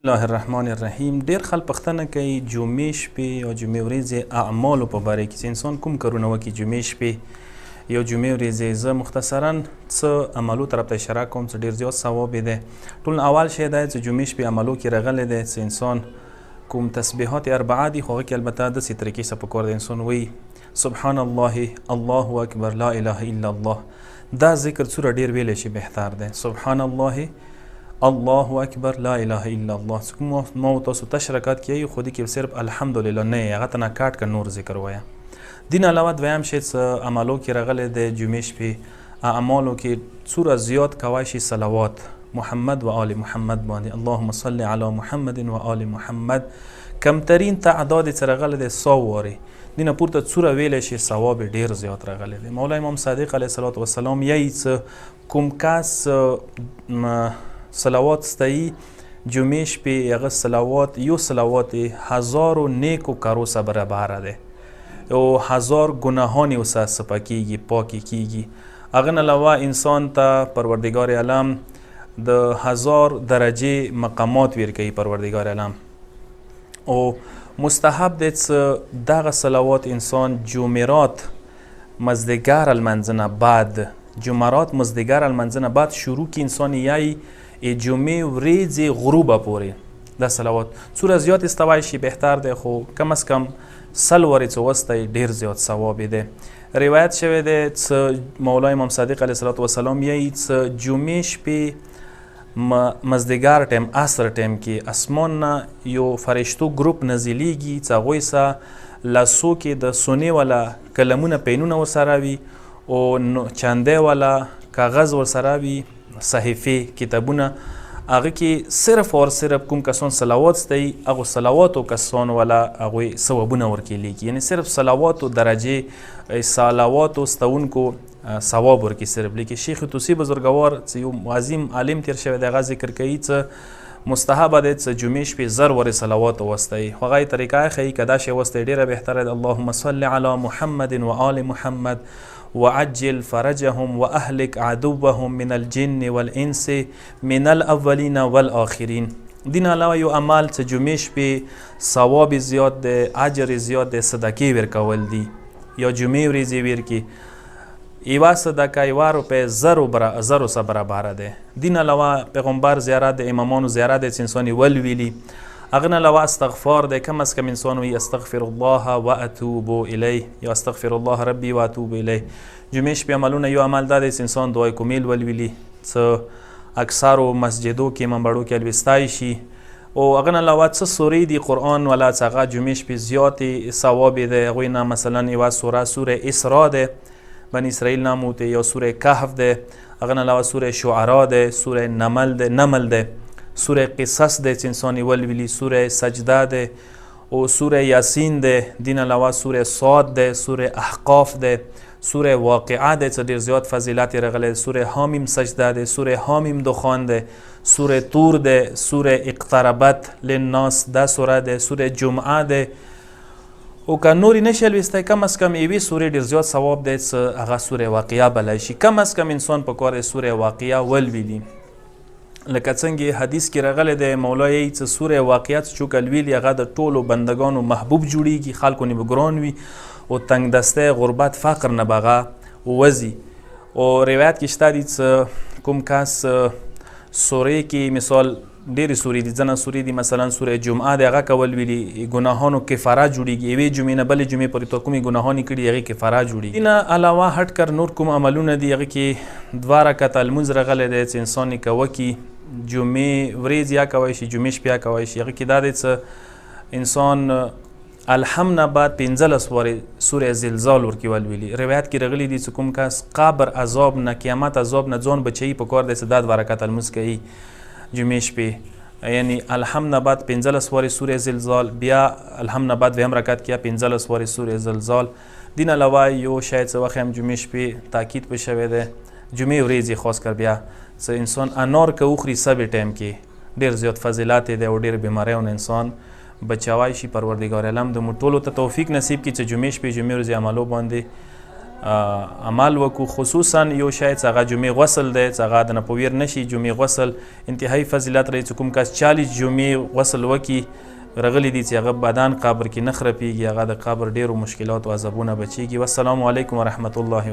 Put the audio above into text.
الله الرحمن الرحیم. ډیر خلک پوښتنه کوي جمعې شپې او جمعې ورځې اعمالو په باره کې چې انسان کوم کارونه وکړي جمعې شپې یا جمعې ورځې. زه مختصرا څه عملو طرف ته اشاره کوم چې ډیر زیات ثواب دی. ټول اول شی دی چې جمعې شپې عملو کې راغلی دی چې انسان کوم تسبیحات اربعه دي خو هغه کې البته داسې طریقې څخه پکار دی انسان وایي سبحان الله، الله اکبر، لا اله الا الله. دا ذکر څومره ډیر ویلی شي بهتر دی. سبحان الله، الله اکبر، لا اله الا الله. کوم ما تاسو تشرکات کوي خو دې کې صرف الحمدلله نه هغه ته نه کاټ که نور ذکر وایه. دین علاوه دویم شی څه عملو کې راغلی دی جمعې شپې اعمالو کې څومره زیات کوای شي صلوات محمد و آل محمد باندې، اللهم صل علی محمد و آل محمد. کمترین تعداد څه راغلی دی 100 وارې دینه پورته څومره ویلی شي ثواب ډیر زیات راغلی دی. مولا امام صادق علیه الصلاة والسلام یی څه کوم کس صلوات ستایی جمعې شپې هغه صلوات یو صلوات 1000 نیکو کارو سره برابر دی او 1000 ګناهان یې ورسره صفا کیږي پاکې کیږي. هغه نه علاوه انسان ته پروردګار عالم د 1000 درجې مقامات ورکوي پروردګار عالم او مستحب دی چې دغه صلوات انسان جمعرات مازدیګر المنځ نه بعد جمعرات مازدیګر المنځ نه بعد شروع کی انسان یی جمعې ورځې غروبه پورې دا صلوات څومره زیات استوای شي بهتر دی خو کم از کم 100 وارې څه وستی ډیر زیات ثواب دی. روایت شوی دی چې مولا امام صادق علیه الصلاة والسلام یی چې جمعې شپې مازدیګر ټایم عصر ټایم کې اسمان نه یو فرشتو ګروپ نازلیږي چې هغوی سره لاسو کې د سونې والا قلمونه پینونه ورسره وي او چندې والا کاغذ ورسره وي صحیفې کتابونه هغه کې صرف اور صرف کوم کسان صلوات ستایي هغو صلواتو کسان والا هغوی ثوابونه ورکیږي یعنی صرف صلواتو درجې صلواتو ستونکو ثواب ورکي صرف. لیکن شیخ توسی بزرګوار چې یو عظیم عالم تیر شوی دی هغه ذکر کوي چې مستحب دی چې جمعې شپې 1000 وارې صلوات ووستئ خو هغه یې طریقه یې ښیي که دا شی ووستئ ډېره بهتره ده. اللهم صل علی محمد و آل محمد وعجل فرجهم واهلك عدوهم من الجن والانس من الاولین والآخرین. دین علاوه یو عمل چې جمعې شپې ثواب زیات دی اجر زیات دی صدقې ورکول دي یا جمعې ورځې ورکړي یوه صدقه یوه روپۍ 1000 سره برابره دی. دین علاوه پیغمبر زیارت د امامانو زیارت دی چې انسان یې ولولي. هغه نه علاوه استغفار دی کم از کم انسان وایي استغفر الله و اتوب الیه یا استغفر الله ربی و اتوب الیه. جمعې شپې عملونه یو عمل دا دی چې انسان دعای کمیل ولولي څه اکثرو مسجدو کې منبرو کې الوستای شي او هغه نه علاوه څه سورې دي قرآن والا چې هغه جمعې شپې زیاتې ثواب دی. هغوی نه مثلا یوه سوره اسراء دی بنی اسرائیل نام وته یا سوره کهف ده. هغه نه علاوه سوره شعرا ده، سوره نمل ده، سوره قصص ده چې انسان ولولي، سوره سجده ده او سوره یاسین ده. دین علاوه سوره صاد ده، سوره احقاف ده، سوره واقعه ده چې ډیر زیات فضیلت راغلی، سوره حامیم سجده ده، سوره حامیم دخان ده، سوره طور ده، سوره اقتربت للناس ده سوره ده، سوره جمعه ده او که نوری نشي لوستی کم از کم یوې سورې ډېر زیات ثواب دی چې هغه سوره واقعه بللی شي. کم از کم انسان په کار سوره واقعه ولولي لکه څنګه حدیث کې راغلی دی مولا یی چې سوره واقعه چې څوک لولي هغه د ټولو بندگانو محبوب جوړیږي خلکو نه به ګران وي او تنګ دستی غربت فقر نه به هغه ووځي. او روایت کې شته دي چې کوم کس سورې کې مثال ډېرې سورې دي ځنه سورې دي مثلا سوره جمعه دی هغه که ولولي ګناهانو کفاره جوړیږي یوې جمعې نه بلې جمعې پورې ته کومې ګناهان یې کړي هغې کفاره جوړیږي. دې نه علاوه هټ کر نور کوم عملونه دي هغې کې 2 رکعته لمونځ راغلی دی چې انسان یې که وکړي جمعې ورځ یا کوی شي جمعې شپې یا کوی شي. هغې کې دا دی چې انسان الحم نه بعد 15 وارې سوره زلزال ورکې ولولي. روایت کې راغلی دي چې کوم کس قبر عذاب نه قیامت عذاب نه ځان بچوي په کار دی چې دا 2 رکعته لمونځ کوي جمعې شپې یعنی الحم نه بعد 15 وارې سوره زلزال بیا الحم نه بعد ویم رکعت کیا 15 وارې سوره زلزال. دین علاوه یو شاید څه وخت هم جمعې شپې تاکید په شوی دی جمعې ورځې خاص کر بیا چې انسان انار که وخوري سبې ټایم کې ډېر زیات فضیلات دی او ډېر بیماریو نه انسان بچوای شي. پروردګار عالم د موږ ټولو ته توفیق نصیب کړي چې جمعې شپې جمعې ورځې عملو باندې عمل وکړو، خصوصا یو شی چې هغه جمعې غسل دی چې هغه د نه په ویر نشي. جمعې غسل انتهایی فضیلت لري چې کوم کس 40 جمعې غسل وکړي راغلی دي چې هغه بدن قبر کې نه خرپېږي، هغه د قبر ډېرو مشکلات او عذابونه بچیږي. والسلام علیکم ورحمة الله.